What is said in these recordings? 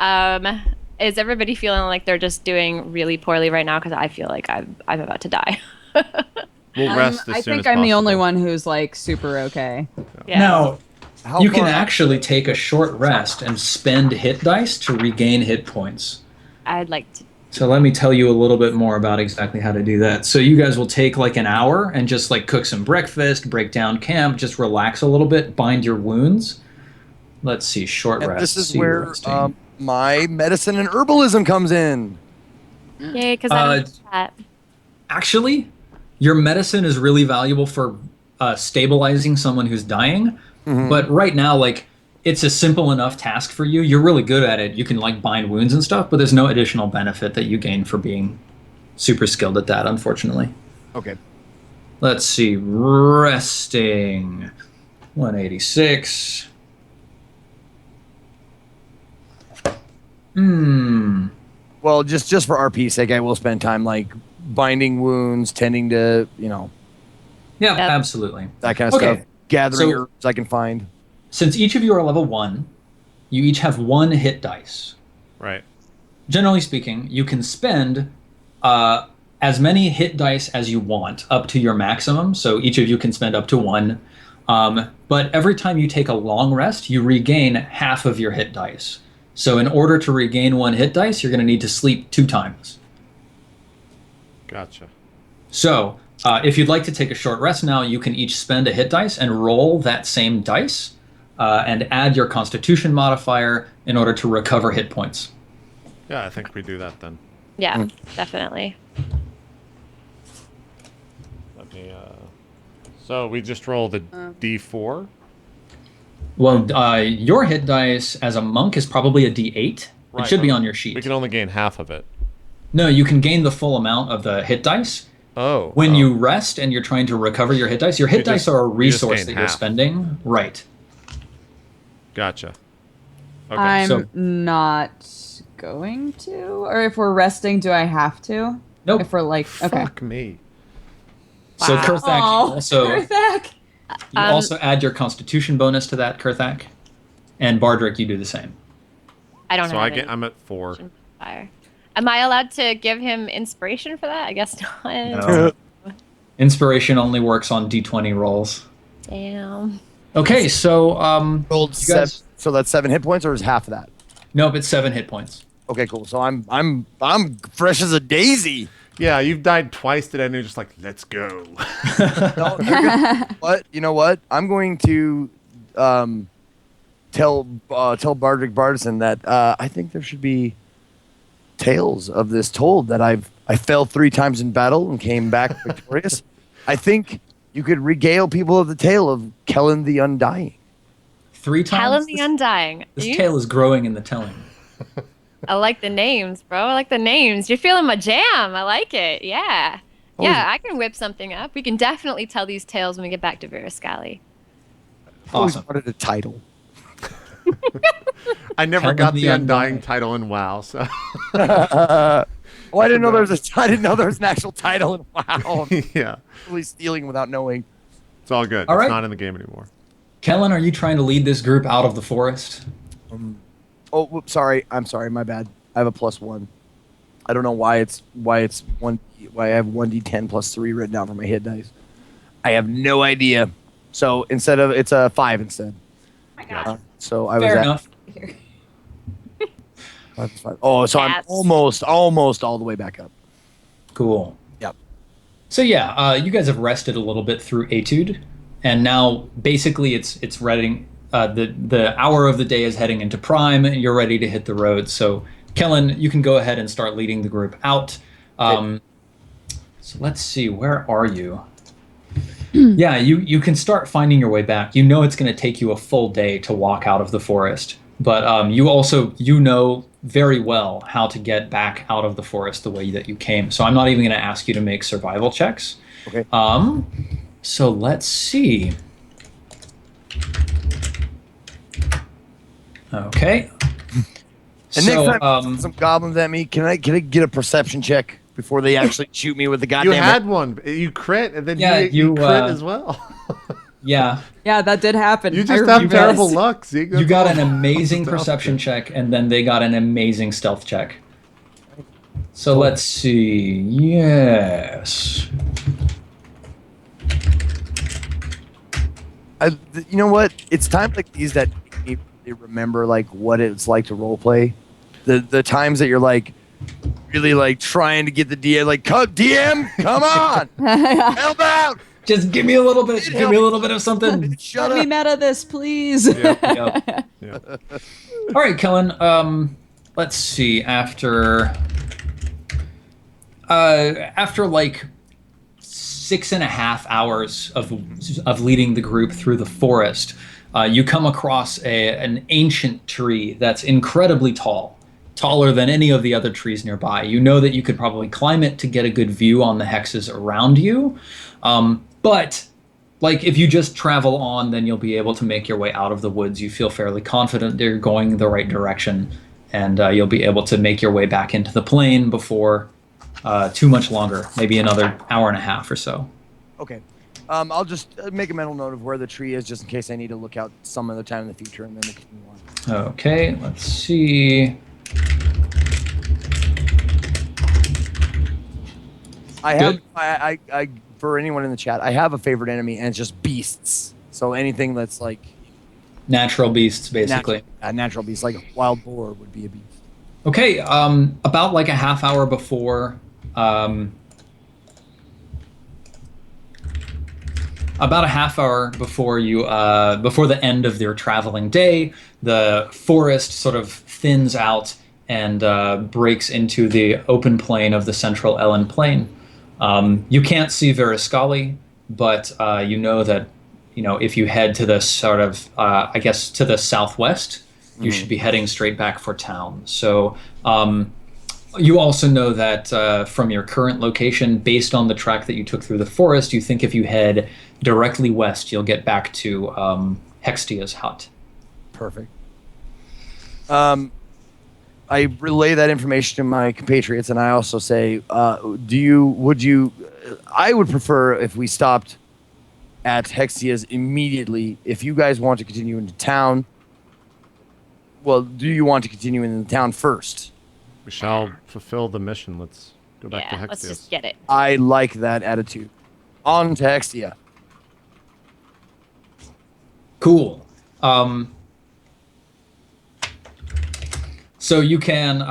Is everybody feeling like they're just doing really poorly right now? Because I feel like I'm about to die. We'll rest as I soon think as I'm the only possible. one who's like super okay. Yeah. Now, How you can far- actually take a short rest and spend hit dice to regain hit points. I'd like to. So let me tell you a little bit more about exactly how to do that. So you guys will take like an hour and just like cook some breakfast, break down camp, just relax a little bit, bind your wounds. Let's see, short And rest. this is see where resting. my medicine and herbalism comes in. Yay, because I don't do that. Actually, your medicine is really valuable for stabilizing someone who's dying. But right now, like, it's a simple enough task for you. You're really good at it. You can like bind wounds and stuff, but there's no additional benefit that you gain for being super skilled at that, unfortunately. Okay. Let's see, resting. 186. Well, just for RP's sake, I will spend time like binding wounds, tending to, Yeah, Yep. absolutely. that kind of Okay. stuff. Gathering So- herbs I can find. Since each of you are level 1, you each have 1 hit dice. Right. Generally speaking, you can spend as many hit dice as you want, up to your maximum. So each of you can spend up to 1. But every time you take a long rest, you regain half of your hit dice. So in order to regain 1 hit dice, you're going to need to sleep 2 times. Gotcha. So if you'd like to take a short rest now, you can each spend a hit dice and roll that same dice and add your Constitution modifier in order to recover hit points. Yeah, I think we do that then. Yeah, definitely. Let me. So we just roll the D4. Well, your hit dice as a monk is probably a D8. It Right, should be but on your sheet. We can only gain half of it. No, you can gain the full amount of the hit dice. Oh. When you rest and you're trying to recover your hit dice, your hit dice just- are a you just resource gain that you're half. spending. Right. Gotcha. Okay. I'm so- not going to. Or if we're resting, do I have to? Nope. If we're like, okay. Fuck me. So Wow. Kurthak, you also add your Constitution bonus to that, Kurthak. And Bardrick, you do the same. I don't So have I any get. I'm at 4. fire. Am I allowed to give him inspiration for that? I guess not. No. Inspiration only works on D20 rolls. Damn. Okay, so Rolled you guys. so that's 7 hit points, or is half of that? Nope, it's 7 hit points. Okay, cool. So I'm fresh as a daisy. Yeah, you've died twice today, and you're just like, let's go. No, what? You know what? I'm going to tell Bardrick Bardison that I think there should be tales of this told, that I fell 3 times in battle and came back victorious. I think you could regale people of the tale of Kellen the Undying. 3 times. Helen the Undying. This You- tale is growing in the telling. I like the names, bro. I like the names. You're feeling my jam. I like it. Yeah. Yeah, I can whip something up. We can definitely tell these tales when we get back to Verascali. I always Awesome. wanted a title. I never Helen got the the Undying Undying. title in WoW, so. Oh, I didn't know there was I didn't know there was an actual title. And wow, I'm Yeah. really stealing without knowing. It's all good. All It's right. not in the game anymore. Kellen, are you trying to lead this group out of the forest? Oh, whoops, sorry. I'm sorry. My bad. I have a +1. I don't know why it's why I have 1d10 plus 3 written down for my hit dice. I have no idea. So instead of it's a 5 instead. So I was Fair at enough. 5. Oh, so I'm Yes. almost all the way back up. Cool. Yep. So yeah, you guys have rested a little bit through Etude, and now basically it's ready. The hour of the day is heading into prime, and you're ready to hit the road. So Kellen, you can go ahead and start leading the group out. So let's see, where are you? Yeah, you can start finding your way back. You know it's going to take you a full day to walk out of the forest, but you know very well how to get back out of the forest the way that you came. So I'm not even going to ask you to make survival checks. Okay. So let's see. Okay. And So, next time some goblins at me, can I get a perception check before they actually shoot me with the You goddamn? had one. You crit, and then Yeah, you you, crit as well. Yeah. Yeah, that did happen. You I just remember have terrible this. luck. Zeke. You got an That's all. amazing That's perception all. check, and then they got an amazing stealth check. So let's see. Yes. You know what? It's times like these that make me remember like what it's like to roleplay. The times that you're like really like trying to get the DM like DM, come on, help out. Just give me a little bit. Give me a little bit of something. Shut Let up. me meta this, please. Yep. Yeah. All right, Kellen. Let's see. After like 6.5 hours of leading the group through the forest, you come across an ancient tree that's incredibly tall, taller than any of the other trees nearby. You know that you could probably climb it to get a good view on the hexes around you, but like if you just travel on, then you'll be able to make your way out of the woods. You feel fairly confident you're going the right direction, and you'll be able to make your way back into the plain before too much longer, maybe another hour and a half or so. Okay. I'll just make a mental note of where the tree is just in case I need to look out some other time in the future, and then we continue on. Okay, let's see. I have Good. I for anyone in the chat, I have a favorite enemy, and it's just beasts. So anything that's like Natural beasts, basically. natural beasts, like a wild boar would be a beast. Okay, about like a half hour before, you, before the end of their traveling day, the forest sort of thins out and breaks into the open plain of the central Ellen Plain. You can't see Veriscali, but you know that, if you head to the sort of, I guess, to the southwest, you should be heading straight back for town. So you also know that from your current location, based on the track that you took through the forest, you think if you head directly west, you'll get back to Hextia's hut. Perfect. I relay that information to my compatriots, and I also say, I would prefer if we stopped at Hexia's immediately. If you guys want to continue into town, well, do you want to continue in the town first? We shall fulfill the mission. Let's go back to Yeah, Hexius. let's just get it. I like that attitude. On to Hexia. Cool. So you can,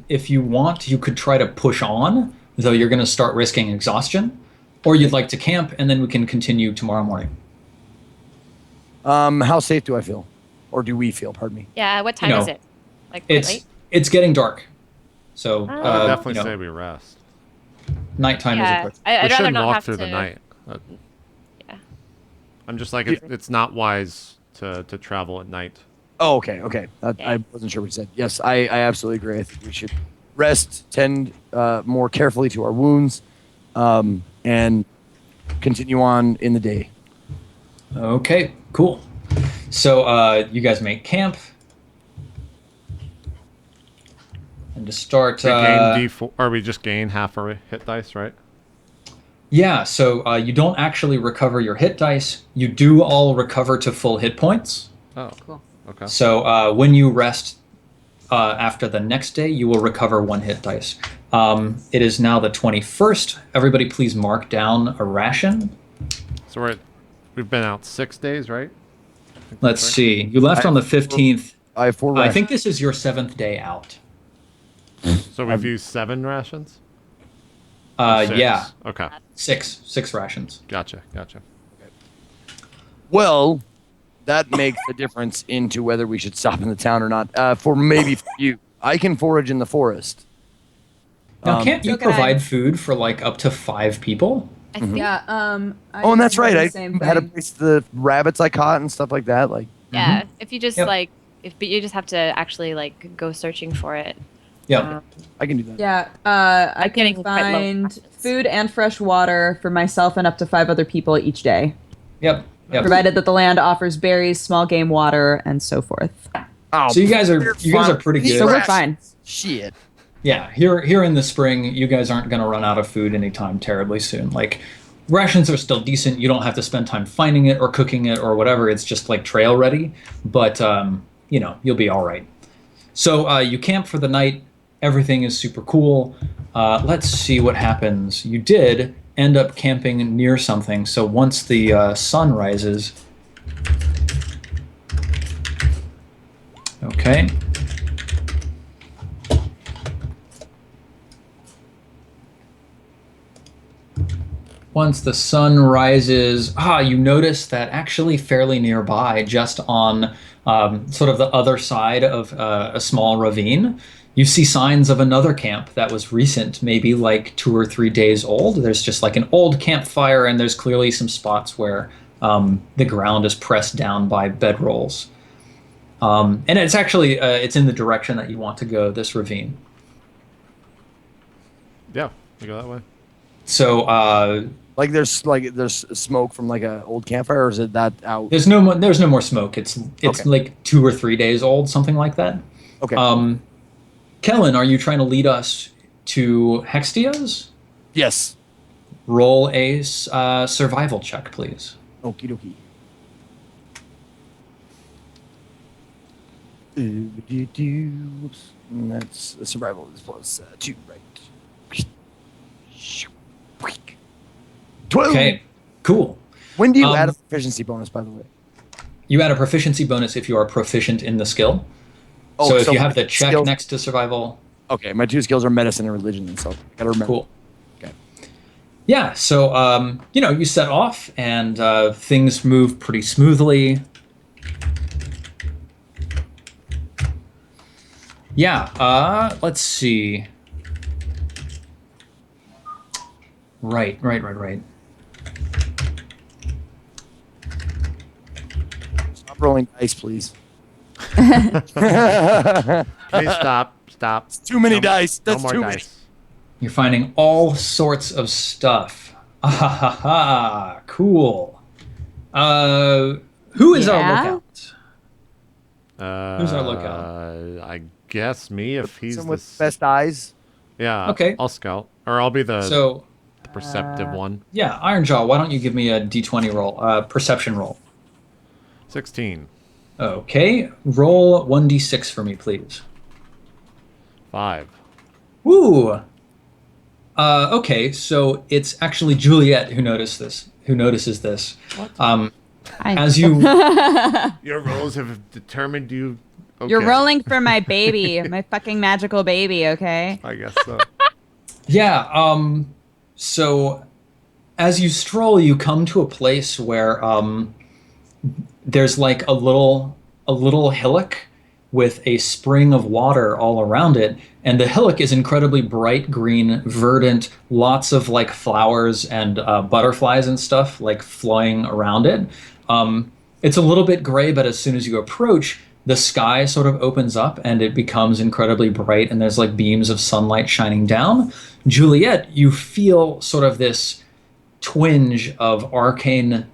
if you want, you could try to push on, though you're going to start risking exhaustion, or you'd like to camp, and then we can continue tomorrow morning. How safe do I feel? Or do we feel, pardon me? Yeah, what time is it? Like quite It's late? it's getting dark, so I would definitely say we rest. nighttime is Yeah, approaching. We I'd rather shouldn't not walk have through to. the night. Yeah. I'm just like, it's not wise to travel at night. Oh, okay. I wasn't sure what you said. Yes, I absolutely agree. I think we should rest, tend more carefully to our wounds, and continue on in the day. Okay, cool. So you guys make camp, and to start. We gain D4, or we just gain half our hit dice, right? Yeah, so you don't actually recover your hit dice. You do all recover to full hit points. Oh, Cool. okay. So when you rest after the next day, you will recover 1 hit dice. It is now the 21st. Everybody please mark down a ration. So we've been out 6 days, right? Let's see. You left on the 15th. I have 4 I rations. think this is your 7th day out. So we've used 7 rations? Six. Yeah, Okay. 6 rations. Gotcha. Well, that makes a difference into whether we should stop in the town or not. For you, I can forage in the forest. Now, can't you so can I. provide food for like up to 5 people? I think, Yeah. Oh, and that's right. I Same had a thing. place the rabbits I caught and stuff like that. Like, yeah. If you just Yep. but you just have to actually like go searching for it. Yeah. I can do that. Yeah, I I'm getting can quite low find rations. food and fresh water for myself and up to 5 other people each day, Yep. provided that the land offers berries, small game water, and so forth. Oh, So you guys are fine. pretty good. So we're fine. Shit. Yeah, here in the spring, you guys aren't going to run out of food anytime terribly soon. Like, rations are still decent. You don't have to spend time finding it or cooking it or whatever. It's just like trail ready, but you know, you'll be all right. So you camp for the night. Everything is super cool. Let's see what happens. You did end up camping near something. So once the sun rises, okay. Once the sun rises, you notice that actually fairly nearby, just on sort of the other side of a small ravine, you see signs of another camp that was recent, maybe like 2 or 3 days old. There's just like an old campfire, and there's clearly some spots where the ground is pressed down by bedrolls. And it's actually, it's in the direction that you want to go, this ravine. Yeah, we go that way. So, there's smoke from like a old campfire, or is it that out? there's no more smoke. It's Okay. like 2 or 3 days old, something like that. Okay. Kellen, are you trying to lead us to Hextia's? Yes. Roll a survival check, please. Okie dokie. Whoops. And that's survival is plus 2, right? 12. Okay, cool. When do you add a proficiency bonus, by the way? You add a proficiency bonus if you are proficient in the skill. Oh, So if you have the check skills- next to survival, Okay, my 2 skills are medicine and religion, and so I gotta remember. cool. Okay. Yeah, so you know, you set off and things move pretty smoothly. Yeah, let's see. Right. Stop rolling dice, please. Please stop. Too many No- dice. No That's more too many. dice. You're finding all sorts of stuff. Ah, cool. Who is our Yeah? lookout? Who's our lookout? I guess me if he's Someone the with best eyes. Yeah. Okay. I'll scout, or I'll be the So, perceptive one. yeah, Ironjaw, why don't you give me a d20 roll, perception roll. 16. Okay, roll 1d6 for me, please. 5. Woo! Okay, so it's actually Juliet who notices this. As you Your rolls have determined you. Okay. You're rolling for my baby, my fucking magical baby, okay? I guess so. Yeah, so as you stroll, you come to a place where there's like a little hillock with a spring of water all around it, and the hillock is incredibly bright green, verdant, lots of like flowers and butterflies and stuff like flying around it. It's a little bit gray, but as soon as you approach, the sky sort of opens up and it becomes incredibly bright, and there's like beams of sunlight shining down. Juliet, you feel sort of this twinge of arcane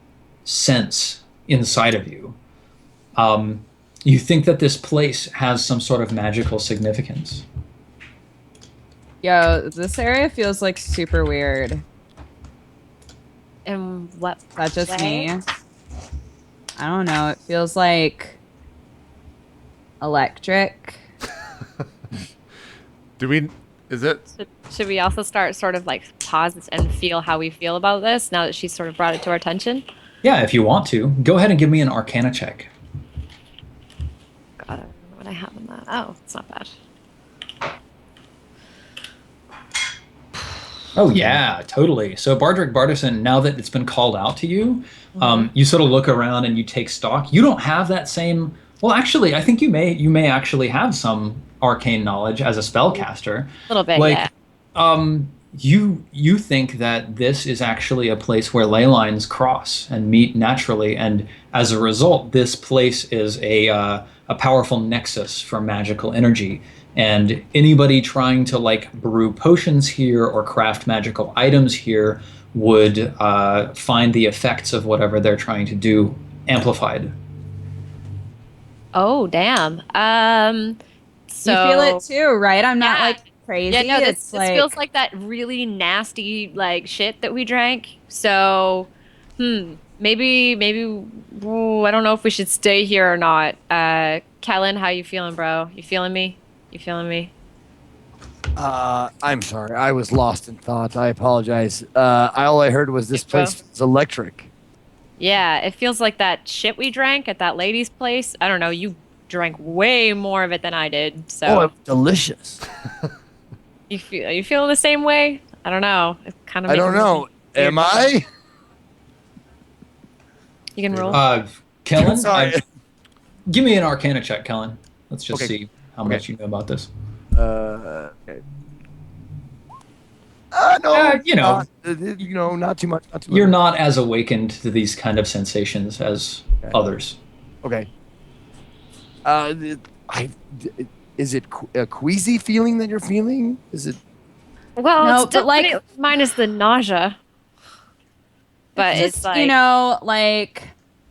sense inside of you. You think that this place has some sort of magical significance. Yo, this area feels like super weird. And what? Is that just way? me? I don't know. It feels like electric. Is it? Should we also start sort of like pause and feel how we feel about this now that she's sort of brought it to our attention? Yeah, if you want to. Go ahead and give me an Arcana check. God, I don't know what I have in that. Oh, it's not bad. Oh yeah, totally. So Bardrick Bartison, now that it's been called out to you, you sort of look around and you take stock. You don't have that same. Well, actually, I think you may actually have some arcane knowledge as a spellcaster. A little bit, Like, yeah. You think that this is actually a place where ley lines cross and meet naturally, and as a result, this place is a powerful nexus for magical energy. And anybody trying to like brew potions here or craft magical items here would find the effects of whatever they're trying to do amplified. Oh, damn. So You feel it too, right? I'm not Yeah. like crazy. Yeah, no, it's this feels like that really nasty like shit that we drank. So, maybe ooh, I don't know if we should stay here or not. Kellen, how you feeling, bro? You feeling me? You feeling me? I'm sorry. I was lost in thought. I apologize. All I heard was this place is electric. Yeah, it feels like that shit we drank at that lady's place. I don't know, you drank way more of it than I did. So Oh, it's delicious. are you feeling the same way? I don't know. It kind of I don't know. Am I? You can roll. Kellen, Sorry. give me an Arcana check, Kellen. Let's just Okay. see how much you know about this. Okay. No. Not too much. Not too You're much. not as awakened to these kind of sensations as others. Okay. Is it a queasy feeling that you're feeling? Is it? Well, No, it's but, like- definitely minus the nausea. But just, it's like, you know, like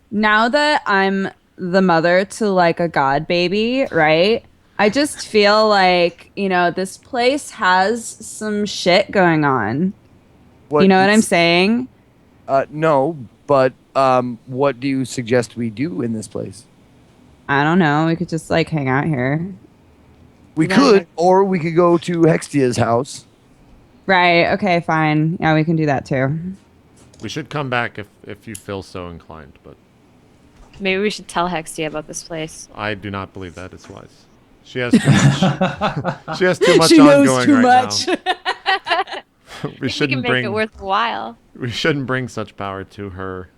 now that I'm the mother to like a god baby, right? I just feel like, you know, this place has some shit going on. You know what I'm saying? No, but what do you suggest we do in this place? I don't know. We could just like hang out here. We Yeah. could, or we could go to Hextia's house. Right. Okay, fine. Yeah, we can do that too. We should come back if you feel so inclined, but maybe we should tell Hextia about this place. I do not believe that is wise. She has too much. She has too much She knows ongoing too right much. now. We We can shouldn't make it worthwhile. we shouldn't bring such power to her.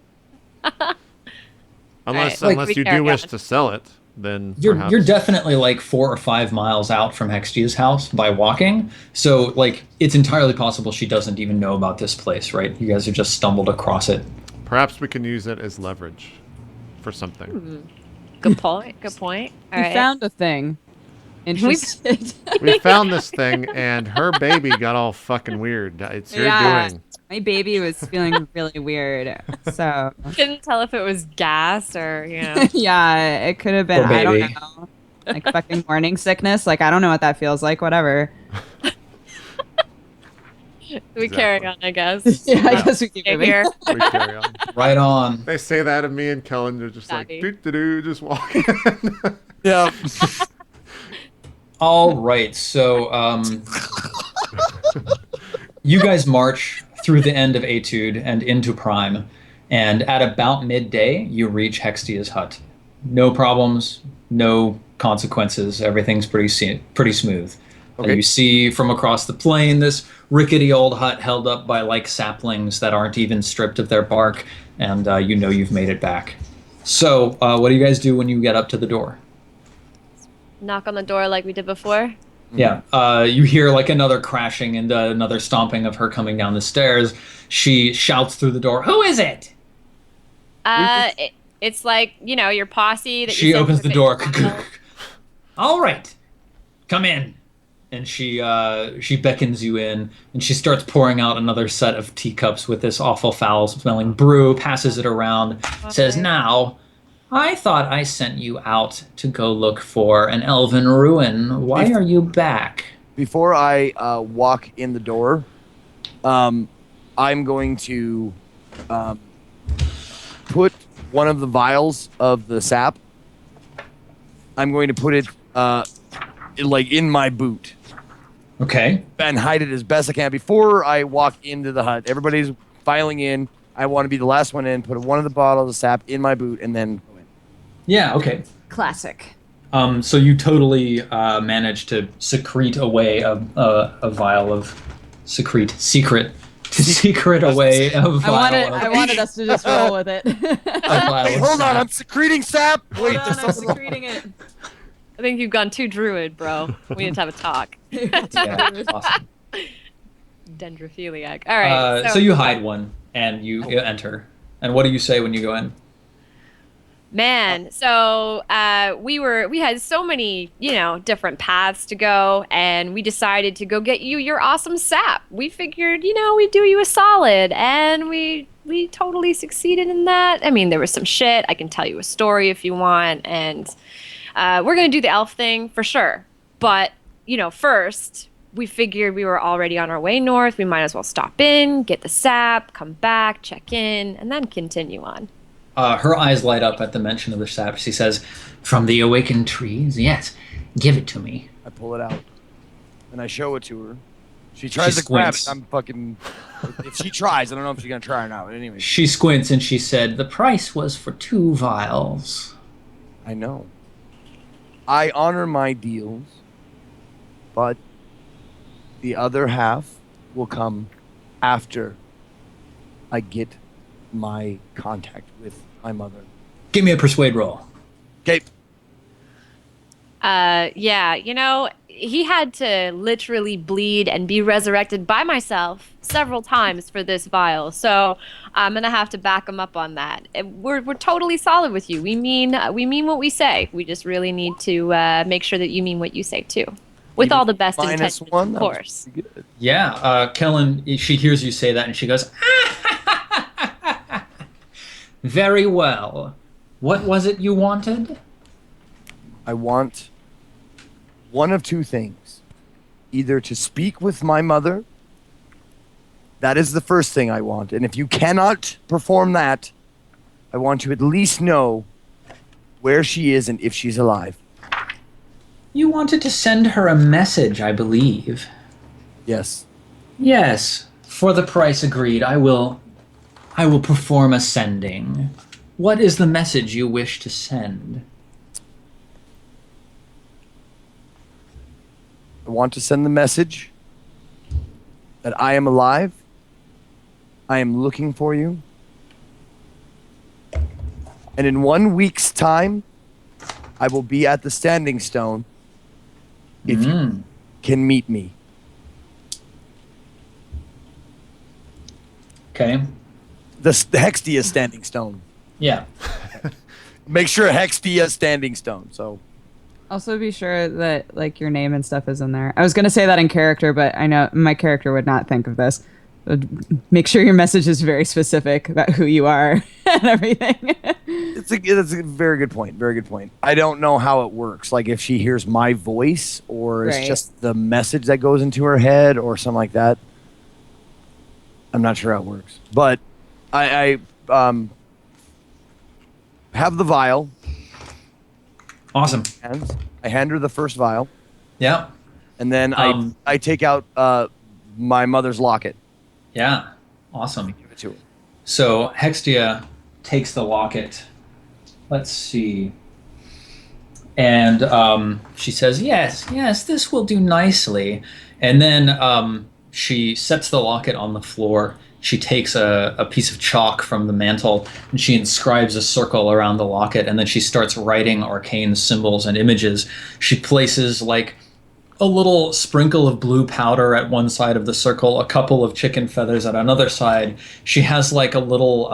Unless Right, unless we you carry do wish on. to sell it, then You're perhaps. definitely like 4 or 5 miles out from Hextia's house by walking. So like it's entirely possible she doesn't even know about this place, right? You guys have just stumbled across it. Perhaps we can use it as leverage for something. Good point. Good point. All We right. found a thing. Interested. We found this thing, and her baby got all fucking weird. It's your doing. My baby was feeling really weird. So Couldn't tell if it was gas or, you know. yeah, it could have been. Poor I don't baby. know. Like fucking morning sickness. Like I don't know what that feels like. Whatever. We carry on, I guess. Yeah, I guess we keep Stay moving. here. We carry on. Right on. They say that of me and Kellen. They're just like, Savvy. doo-doo-doo, just walking. Yeah. All right. So you guys march through the end of Etude and into Prime, and at about midday, you reach Hextia's hut. No problems, no consequences. Everything's pretty smooth. Okay. You see from across the plain this rickety old hut held up by like saplings that aren't even stripped of their bark, and you know you've made it back. So, what do you guys do when you get up to the door? Knock on the door like we did before. Yeah, you hear like another crashing and another stomping of her coming down the stairs. She shouts through the door, "Who is it?" It's like, you know, your posse that She you sent opens to the door. McDonald's. All right, come in. And she beckons you in, and she starts pouring out another set of teacups with this awful foul-smelling brew, passes it around, says, "Now, I thought I sent you out to go look for an elven ruin. Why are you back?" Before I walk in the door, I'm going to put one of the vials of the sap. I'm going to put it like in my boot Okay. and hide it as best I can before I walk into the hut. Everybody's filing in. I want to be the last one in. Put one of the bottles of sap in my boot and then go in. Yeah, okay. Classic. So you totally managed to secrete away a vial of secret away a vial I wanted us to just roll with it. a vial Wait, of hold on. sap. I'm secreting sap. Wait, Hold there's on, I'm something wrong. secreting it. I think you've gone too druid, bro. We need to have a talk. Yeah, awesome. Dendrophiliac. All right. So you hide one and you enter. And what do you say when you go in? Man, so we had so many, you know, different paths to go, and we decided to go get you your awesome sap. We figured, you know, we'd do you a solid, and we totally succeeded in that. I mean, there was some shit. I can tell you a story if you want, and we're gonna do the elf thing for sure. But you know, first we figured we were already on our way north. We might as well stop in, get the sap, come back, check in, and then continue on. Her eyes light up at the mention of the sap. She says, "From the awakened trees? Yes. Give it to me." I pull it out, and I show it to her. She tries She to grab it. squints. I'm fucking... If she tries, I don't know if she's going to try or not. But anyway, She squints and she said, "The price was for 2 vials." I know. I honor my deals, but the other half will come after I get my contact with my mother. Give me a persuade roll. Okay. Yeah, he had to literally bleed and be resurrected by myself several times for this vial. So I'm gonna have to back him up on that. We're totally solid with you. We mean what we say. We just really need to make sure that you mean what you say too, with Even all the best -1, intentions, that of was course. pretty good. Yeah, Kellen, she hears you say that and she goes, "Very well. What was it you wanted?" I want one of two things. Either to speak with my mother. That is the first thing I want. And if you cannot perform that, I want to at least know where she is and if she's alive. You wanted to send her a message, I believe. Yes. Yes, for the price agreed, I will perform a sending. What is the message you wish to send? I want to send the message that I am alive. I am looking for you. And in 1 week's time, I will be at the Standing Stone if you can meet me. Okay. The Hextia Standing Stone. Yeah. Make sure Hextia Standing Stone. So Also be sure that like your name and stuff is in there. I was gonna say that in character, but I know my character would not think of this. Make sure your message is very specific about who you are and everything. it's a very good point. Very good point. I don't know how it works. Like if she hears my voice or it's Right. just the message that goes into her head or something like that. I'm not sure how it works. But I have the vial. Awesome. And I hand her the first vial. Yeah. And then I take out my mother's locket. Yeah. Awesome. Give it to her. So Hextia takes the locket. Let's see. And she says, yes, this will do nicely. And then she sets the locket on the floor. She takes a piece of chalk from the mantle and she inscribes a circle around the locket. And then she starts writing arcane symbols and images. She places like a little sprinkle of blue powder at one side of the circle, a couple of chicken feathers at another side. She has like a little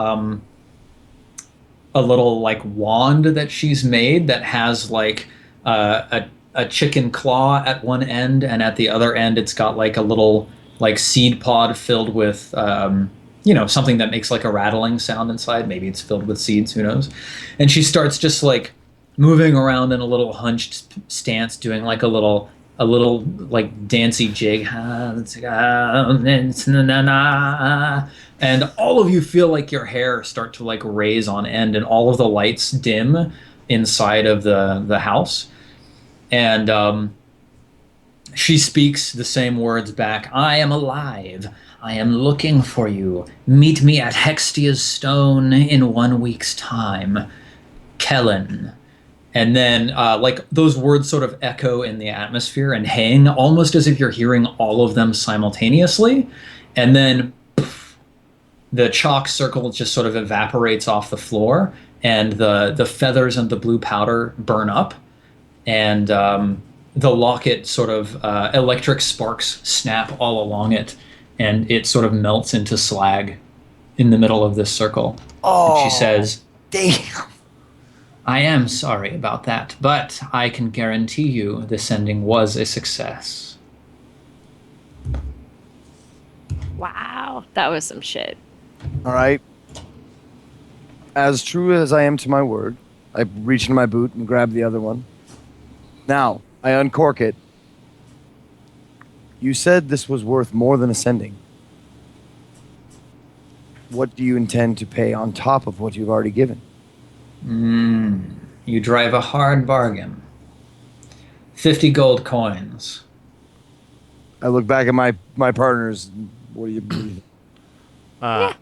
like wand that she's made that has like a chicken claw at one end, and at the other end it's got like a little like seed pod filled with something that makes like a rattling sound inside. Maybe it's filled with seeds, who knows. And she starts just like moving around in a little hunched stance, doing like a little like dancey jig, and all of you feel like your hair start to like raise on end, and all of the lights dim inside of the house. And she speaks the same words back. I am alive. I am looking for you. Meet me at Hextia's Stone in 1 week's time. Kellen. And then like those words sort of echo in the atmosphere and hang almost as if you're hearing all of them simultaneously. And then poof, the chalk circle just sort of evaporates off the floor, and the feathers and the blue powder burn up. And the locket sort of electric sparks snap all along it, and it sort of melts into slag in the middle of this circle. Oh, and she says, damn. I am sorry about that, but I can guarantee you the sending was a success. Wow, that was some shit. All right. As true as I am to my word, I reach in my boot and grab the other one. Now, I uncork it. You said this was worth more than ascending. What do you intend to pay on top of what you've already given? You drive a hard bargain. 50 gold coins. I look back at my partners. What do you believe? I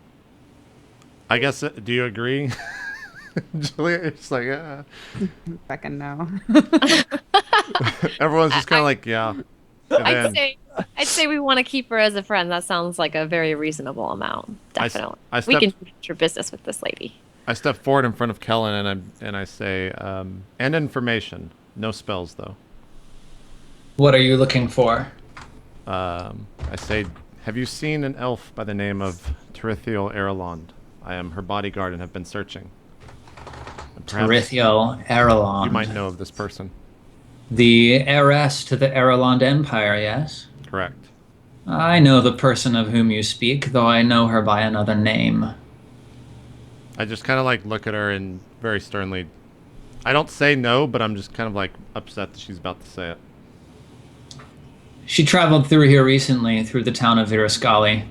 guess. Do you agree, Julia? It's like, Fucking no. everyone's just kind of like, yeah. And I'd say we want to keep her as a friend. That sounds like a very reasonable amount. Definitely. I We can stepped- do your business with this lady. I step forward in front of Kellen and I say, and information. No spells though. What are you looking for? I say, have you seen an elf by the name of Terithiel Erelond? I am her bodyguard and have been searching. And perhaps Terithiel Erelond. you might know of this person. The heiress to the Erelond Empire, yes? Correct. I know the person of whom you speak, though I know her by another name. I just kind of like look at her and very sternly. I don't say no, but I'm just kind of like upset that she's about to say it. She traveled through here recently, through the town of Viraskali.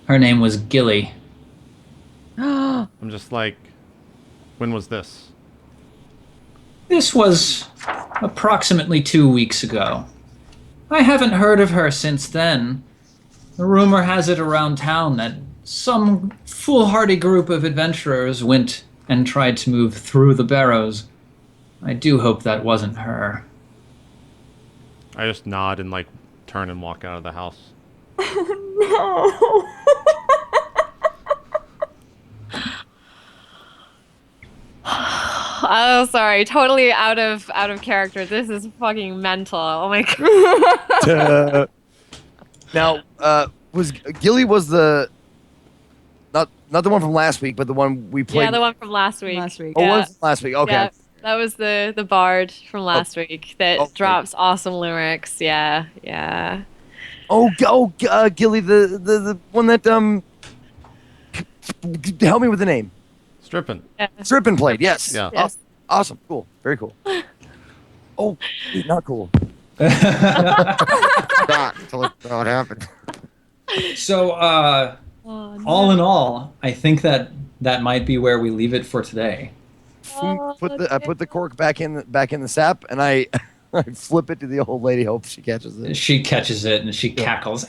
Her name was Gilly. I'm just like, when was this? This was approximately 2 weeks ago. I haven't heard of her since then. The rumor has it around town that some foolhardy group of adventurers went and tried to move through the barrows. I do hope that wasn't her. I just nod and like turn and walk out of the house. No. Oh, sorry. Totally out of character. This is fucking mental. Oh my god. Now, was Gilly was the not the one from last week, but the one we played. Yeah, the one from last week. Last week. Oh, Yeah. was it last week? Okay. Yeah, that was the bard from last week that Okay. drops awesome lyrics. Yeah, yeah. Gilly, the one that help me with the name. Strippin'. Strippin played. Yes. Yeah. Yes. Awesome. Cool. Very cool. Oh, not cool. Not until it happened. So, Oh, no. all in all, I think that might be where we leave it for today. Oh, I put the cork back in the sap, and I I flip it to the old lady. Hope she catches it. She catches it and she cackles.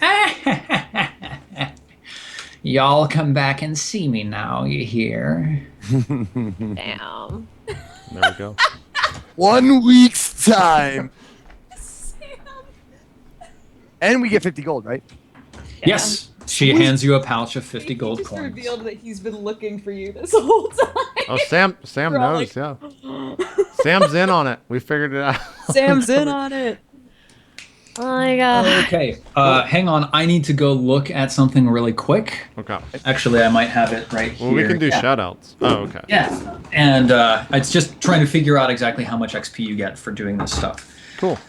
Y'all come back and see me now, you hear? Damn. There we go. 1 week's time, and we get 50 gold, right? Yes. She hands you a pouch of 50 gold just coins. revealed that he's been looking for you this whole time. Oh, Sam We're all knows, yeah. Sam's in on it. We figured it out. Sam's in on it. Oh my god. Okay, hang on. I need to go look at something really quick. Okay. Actually, I might have it right here. Well, we can do Yeah. shoutouts. Oh, okay. Yeah, and it's just trying to figure out exactly how much XP you get for doing this stuff. Cool.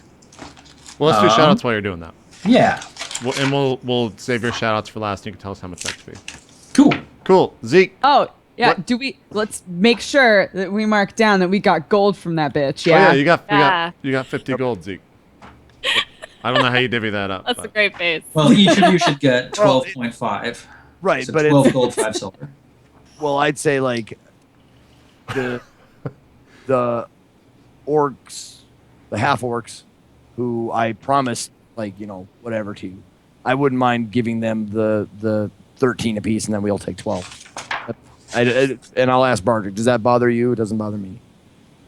Well, let's do shoutouts while you're doing that. Yeah, And we'll save your shoutouts for last. And you can tell us how much XP. cool. Cool. Zeke. Oh, yeah. What? Let's make sure that we mark down that we got gold from that bitch. Oh, Yeah. yeah, you got 50 gold, Zeke. I don't know how you divvy that up. That's a but- great face. Well, each of you should get 12.5. Right, So but 12 gold, 5 silver. well, I'd say like the orcs, the half orcs, who I promised whatever to. I wouldn't mind giving them the 13 apiece, and then we'll take 12. And I'll ask Bardrick, does that bother you? It doesn't bother me.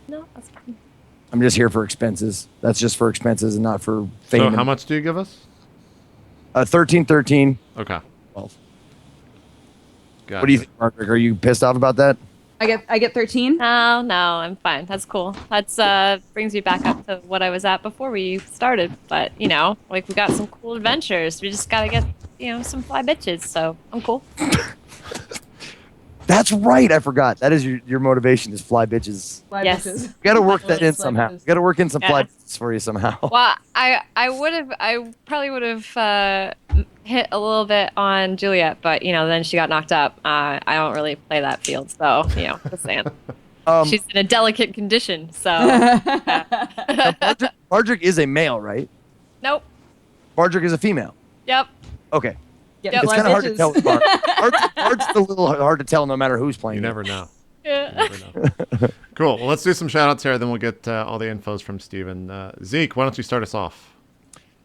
No, that's fine. I'm just here for expenses. That's just for expenses and not for fame. So how much do you give us? 13, 13, Okay. 12. Gotcha. What do you think, Bardrick? Are you pissed off about that? I get 13. No, I'm fine. That's cool. That's brings me back up to what I was at before we started. But we got some cool adventures. We just gotta get some fly bitches. So I'm cool. That's right. I forgot. That is your motivation is fly bitches. Fly Yes. bitches. You got to work that in Fly somehow. bitches. You got to work in some fly Yeah. bitches for you somehow. Well, I probably would have hit a little bit on Juliet, but then she got knocked up. I don't really play that field, so just saying. She's in a delicate condition, so Bardrick is a male, right? nope. Bardrick is a female. Yep. Okay. Yep, Yep. It's kind of hard to tell with Bard. Bard's a little hard to tell no matter who's playing. You it. never know. Yeah. You never know. Cool. Well, let's do some shout outs here, then we'll get all the infos from Steven. Zeke, why don't you start us off?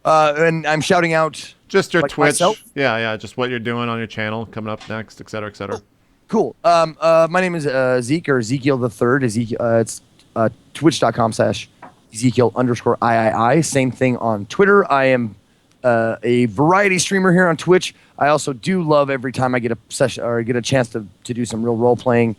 And I'm shouting out. Just your Like Twitch. myself? Yeah. Just what you're doing on your channel, coming up next, et cetera, et cetera. Cool. My name is Zeke or Ezekiel the Third. It's twitch.com/Ezekiel_III. Same thing on Twitter. I am a variety streamer here on Twitch. I also do love every time I get a session or get a chance to do some real role playing.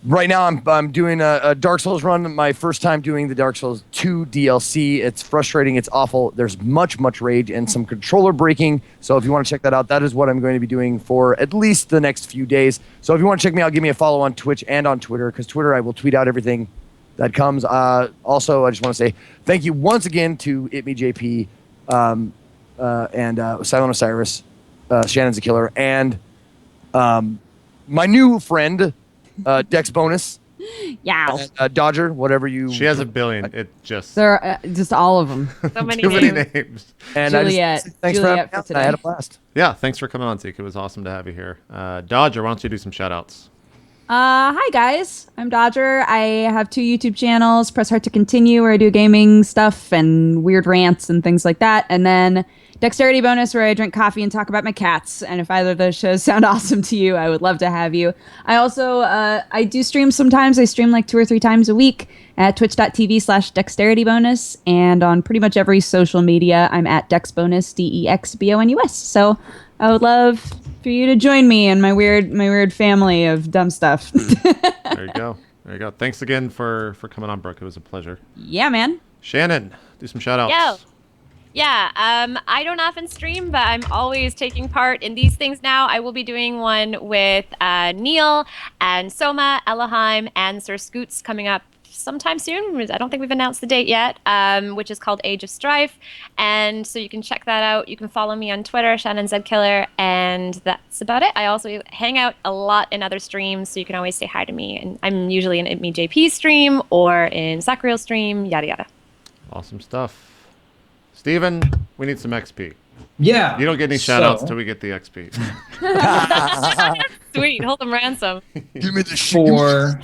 Right now, I'm doing a Dark Souls run. My first time doing the Dark Souls 2 DLC. It's frustrating. It's awful. There's much rage and some controller breaking. So if you want to check that out, that is what I'm going to be doing for at least the next few days. So if you want to check me out, give me a follow on Twitch and on Twitter, because Twitter, I will tweet out everything that comes. Also, I just want to say thank you once again to itmeJP and Silent Osiris, ShannonZKiller, and my new friend, dexteritybonus, Yeah. Dodger, whatever you. She has a billion. It just There are just all of them. So many too many names. names. And Juliet. thanks for having Juliet me for out. today. I had a blast. Yeah, thanks for coming on, Zeke. It was awesome to have you here. Dodger, why don't you do some shout outs? Hi guys, I'm Dodger. I have 2 YouTube channels, Press Heart to Continue, where I do gaming stuff and weird rants and things like that. And then Dexterity Bonus, where I drink coffee and talk about my cats. And if either of those shows sound awesome to you, I would love to have you. I also, I do stream sometimes. I stream like 2 or 3 times a week at twitch.tv/dexteritybonus. And on pretty much every social media, I'm at dexbonus, DEXBONUS. So I would love for you to join me in my weird family of dumb stuff. There you go. There you go. Thanks again for coming on, Brooke. It was a pleasure. Yeah, man. Shannon, do some shout outs. Yo. Yeah, I don't often stream, but I'm always taking part in these things now. I will be doing one with Neil and Soma, Elohim, and Sir Scoots coming up sometime soon. I don't think we've announced the date yet, which is called Age of Strife. And so you can check that out. You can follow me on Twitter, ShannonZKiller, and that's about it. I also hang out a lot in other streams, so you can always say hi to me. And I'm usually in itmeJP stream or in Sacriel stream, yada yada. Awesome stuff. Steven, we need some XP. Yeah. You don't get any shout outs till we get the XP. Sweet, hold them ransom. Give me the For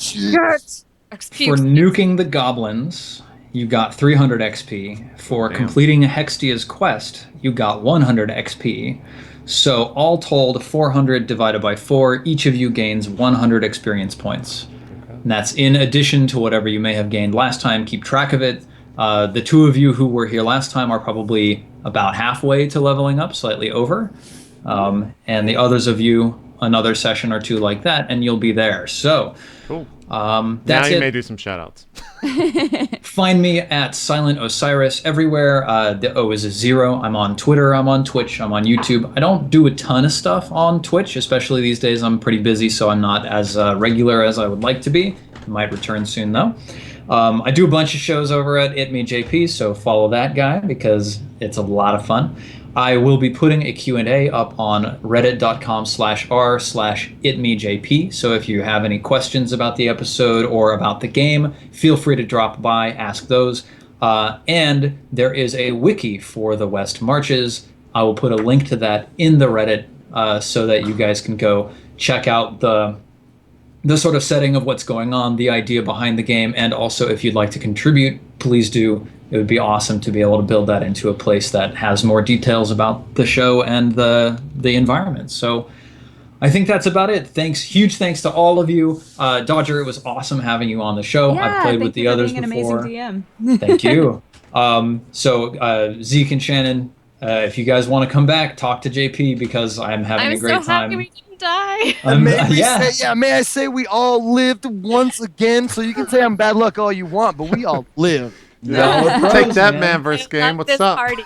Excuse me. nuking the goblins, you got 300 XP. For Damn. completing Hextia's quest, you got 100 XP. So all told, 400 divided by 4. Each of you gains 100 experience points. And that's in addition to whatever you may have gained last time. Keep track of it. The 2 of you who were here last time are probably about halfway to leveling up, slightly over. And the others of you, another session or 2 like that, and you'll be there. So Cool. that's Now you it. may do some shout outs. Find me at Silent Osiris everywhere. The O is a 0. I'm on Twitter. I'm on Twitch. I'm on YouTube. I don't do a ton of stuff on Twitch, especially these days. I'm pretty busy, so I'm not as regular as I would like to be. Might return soon, though. I do a bunch of shows over at itmeJP, so follow that guy because it's a lot of fun. I will be putting a Q&A up on reddit.com/r/itmeJP. So if you have any questions about the episode or about the game, feel free to drop by, ask those. And there is a wiki for the West Marches. I will put a link to that in the Reddit so that you guys can go check out the sort of setting of what's going on, the idea behind the game, and also if you'd like to contribute, please do. It would be awesome to be able to build that into a place that has more details about the show and the environment. So I think that's about it. Huge thanks to all of you. Dodger, it was awesome having you on the show. Yeah, I've played with the others being before. An amazing DM. Thank you. So Zeke and Shannon, if you guys want to come back, talk to JP because I'm having a great I'm so happy time. we didn't die. May I say we all lived once again? So you can say I'm bad luck all you want, but we all live. No, Take that, man. man versus I game. love What's this up? party.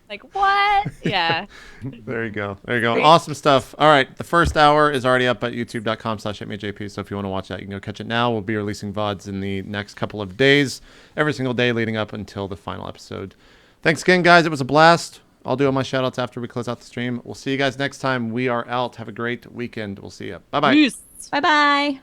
Like, what? Yeah. There you go. There you go. Awesome stuff. All right. The first hour is already up at youtube.com/itmeJP. So if you want to watch that, you can go catch it now. We'll be releasing VODs in the next couple of days, every single day leading up until the final episode. Thanks again, guys. It was a blast. I'll do all my shout outs after we close out the stream. We'll see you guys next time. We are out. Have a great weekend. We'll see you. Bye-bye. Bye-bye.